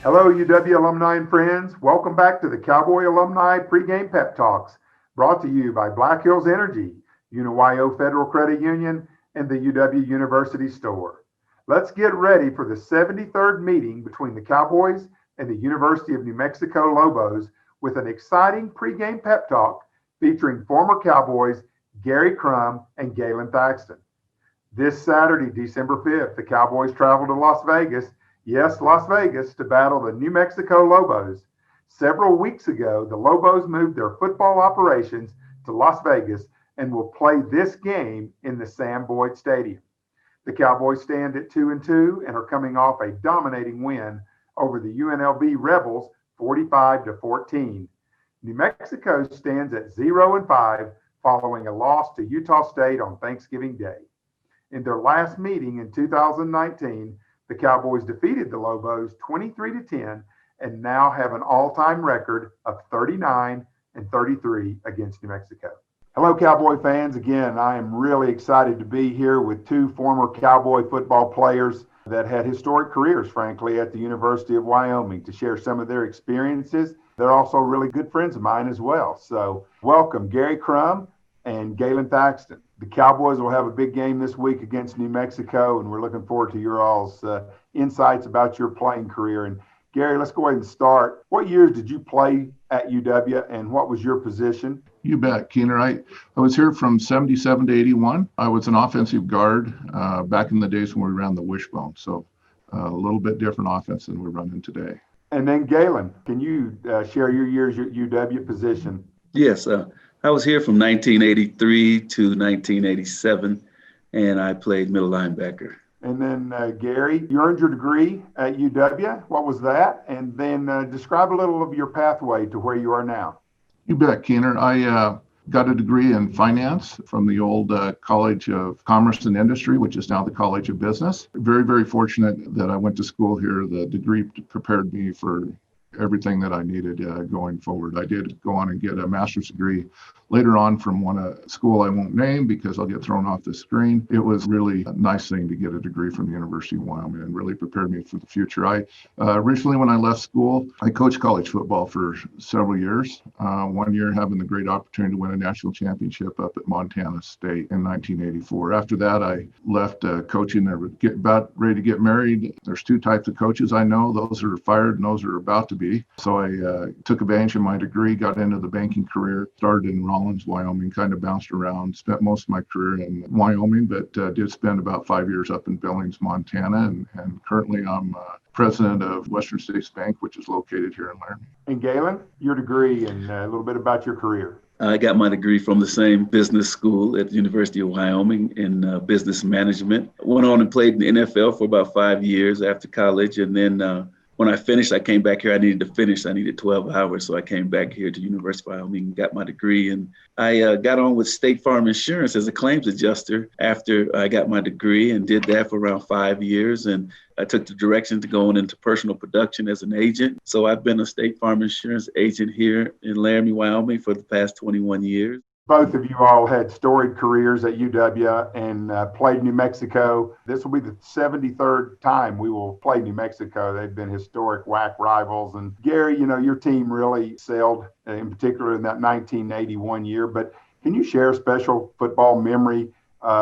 Hello, UW alumni and friends. Welcome back to the Cowboy Alumni Pregame Pep Talks, brought to you by Black Hills Energy, UWAA Federal Credit Union, and the UW University Store. Let's get ready for the 73rd meeting between the Cowboys and the University of New Mexico Lobos with an exciting pregame pep talk featuring former Cowboys Gary Crum and Galand Thaxton. This Saturday, December 5th, the Cowboys travel to Las Vegas. Yes, Las Vegas, to battle the New Mexico Lobos. Several weeks ago, the Lobos moved their football operations to Las Vegas and will play this game in the Sam Boyd Stadium. The Cowboys stand at 2-2 and are coming off a dominating win over the UNLV Rebels 45-14. New Mexico stands at 0-5 following a loss to Utah State on Thanksgiving Day. In their last meeting in 2019, the Cowboys defeated the Lobos 23-10 and now have an all-time record of 39-33 against New Mexico. Hello, Cowboy fans. Again, I am really excited to be here with two former Cowboy football players that had historic careers, frankly, at the University of Wyoming to share some of their experiences. They're also really good friends of mine as well. So welcome, Gary Crum and Galand Thaxton. The Cowboys will have a big game this week against New Mexico, and we're looking forward to your all's insights about your playing career. And Gary, let's go ahead and start. What years did you play at UW, and what was your position? You bet, Keener. I was here from 77 to 81. I was an offensive guard back in the days when we ran the wishbone, so a little bit different offense than we're running today. And then Galand, can you share your years at UW position? Yes, I was here from 1983 to 1987, and I played middle linebacker. And then Gary, you earned your degree at UW. What was that? And then describe a little of your pathway to where you are now. You bet, Keener. I got a degree in finance from the old College of Commerce and Industry, which is now the College of Business. Very, very fortunate that I went to school here. The degree prepared me for everything that I needed going forward. I did go on and get a master's degree later on from one school I won't name because I'll get thrown off the screen. It was really a nice thing to get a degree from the University of Wyoming and really prepared me for the future. I originally, when I left school, I coached college football for several years. 1 year having the great opportunity to win a national championship up at Montana State in 1984. After that, I left coaching. About ready to get married. There's two types of coaches I know, those that are fired and those that are about to be. So I took advantage of my degree, got into the banking career, started in Rawlins, Wyoming, kind of bounced around, spent most of my career in Wyoming, but did spend about 5 years up in Billings, Montana. And currently I'm president of Western States Bank, which is located here in Laramie. And Galand, your degree and a little bit about your career. I got my degree from the same business school at the University of Wyoming in business management. Went on and played in the NFL for about 5 years after college. And then when I finished, I came back here. I needed to finish. I needed 12 hours. So I came back here to University of Wyoming and got my degree. And I got on with State Farm Insurance as a claims adjuster after I got my degree and did that for around 5 years. And I took the direction to going into personal production as an agent. So I've been a State Farm Insurance agent here in Laramie, Wyoming for the past 21 years. Both of you all had storied careers at UW and played New Mexico. This will be the 73rd time we will play New Mexico. They've been historic WAC rivals. And Gary, you know, your team really sailed, in particular in that 1981 year. But can you share a special football memory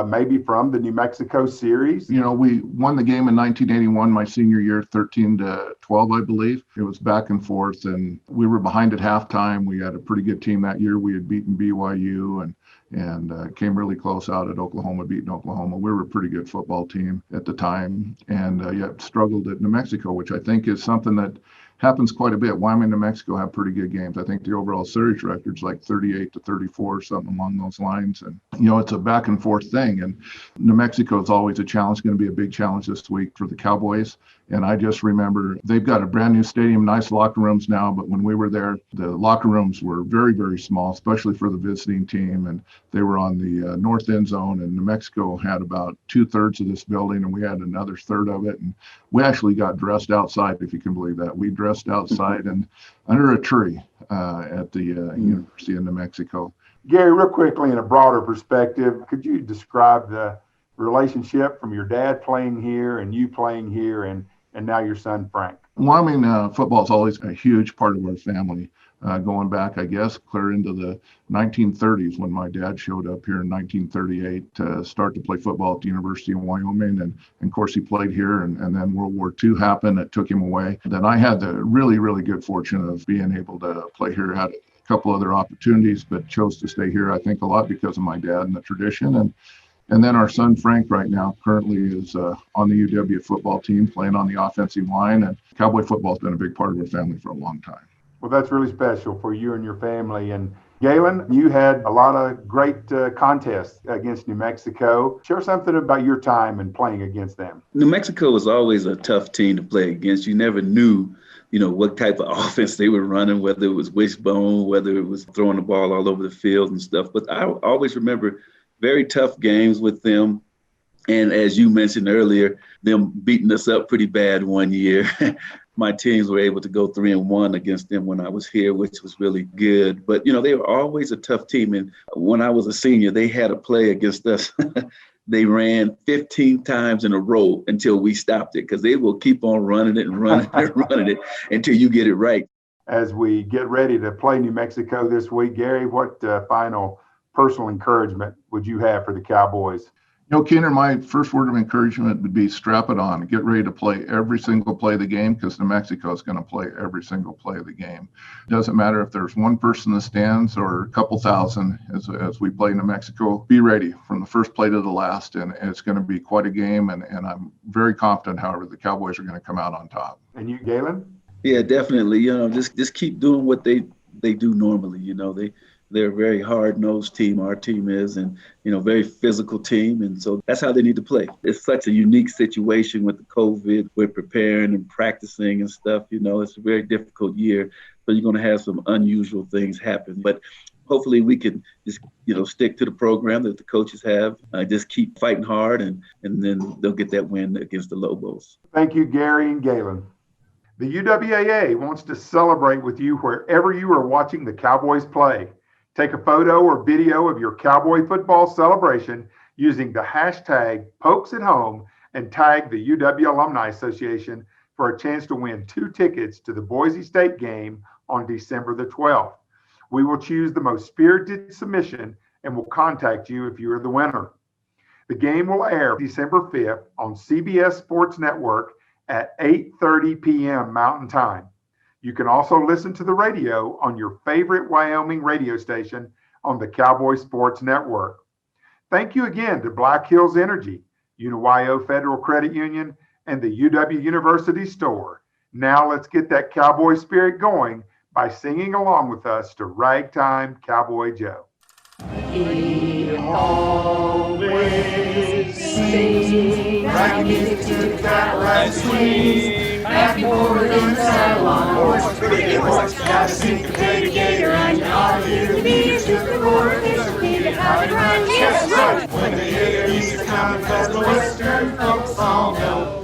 maybe from the New Mexico series? You know, we won the game in 1981, my senior year, 13-12, I believe. It was back and forth, and we were behind at halftime. We had a pretty good team that year. We had beaten BYU and came really close out at Oklahoma, beating Oklahoma. We were a pretty good football team at the time, and yet struggled at New Mexico, which I think is something that happens quite a bit. Wyoming and New Mexico have pretty good games. I think the overall series record's like 38-34, something along those lines. And, you know, it's a back and forth thing. And New Mexico is always a challenge, going to be a big challenge this week for the Cowboys. And I just remember they've got a brand new stadium, nice locker rooms now. But when we were there, the locker rooms were very, very small, especially for the visiting team. And they were on the north end zone. And New Mexico had about 2/3 of this building, and we had another third of it. And we actually got dressed outside, if you can believe that. We dressed outside and under a tree at the University of New Mexico. Gary, real quickly, in a broader perspective, could you describe the relationship from your dad playing here and you playing here and now your son Frank? Wyoming football is always a huge part of our family. Going back, I guess, clear into the 1930s when my dad showed up here in 1938 to start to play football at the University of Wyoming. And of course, he played here. And then World War II happened. It took him away. Then I had the really, really good fortune of being able to play here. Had a couple other opportunities, but chose to stay here, I think, a lot because of my dad and the tradition. And then our son, Frank, right now, currently is on the UW football team, playing on the offensive line. And Cowboy football has been a big part of our family for a long time. Well, that's really special for you and your family. And Galand, you had a lot of great contests against New Mexico. Share something about your time and playing against them. New Mexico was always a tough team to play against. You never knew, what type of offense they were running, whether it was wishbone, whether it was throwing the ball all over the field and stuff. But I always remember very tough games with them. And as you mentioned earlier, them beating us up pretty bad one year. My teams were able to go 3-1 against them when I was here, which was really good. But, they were always a tough team. And when I was a senior, they had a play against us. They ran 15 times in a row until we stopped it, because they will keep on running it and running it and running it until you get it right. As we get ready to play New Mexico this week, Gary, what final personal encouragement would you have for the Cowboys? Keener, my first word of encouragement would be strap it on. Get ready to play every single play of the game, because New Mexico is going to play every single play of the game. It doesn't matter if there's one person in the stands or a couple thousand as we play New Mexico. Be ready from the first play to the last, and it's going to be quite a game. And I'm very confident, however, the Cowboys are going to come out on top. And you, Galand? Yeah, definitely. Just keep doing what they do normally. They're a very hard-nosed team, our team is, and, very physical team. And so that's how they need to play. It's such a unique situation with the COVID. We're preparing and practicing and stuff. It's a very difficult year. So you're going to have some unusual things happen. But hopefully we can just, stick to the program that the coaches have. Just keep fighting hard, and then they'll get that win against the Lobos. Thank you, Gary and Galand. The UWAA wants to celebrate with you wherever you are watching the Cowboys play. Take a photo or video of your Cowboy football celebration using the hashtag #PokesAtHome and tag the UW Alumni Association for a chance to win 2 tickets to the Boise State game on December the 12th. We will choose the most spirited submission and will contact you if you are the winner. The game will air December 5th on CBS Sports Network at 8:30 p.m. Mountain Time. You can also listen to the radio on your favorite Wyoming radio station on the Cowboy Sports Network. Thank you again to Black Hills Energy, UWAA Federal Credit Union, and the UW University Store. Now let's get that Cowboy spirit going by singing along with us to Ragtime Cowboy Joe. He always sings ragtime music to the Cadillac swing. Back and forward in the saddle on a horse, pretty horse, got a syncopated gator, and you ought to hear the beaters just the roar of his speed, how it runs, yes, right. When the gator used to come, 'cause the Western folks all know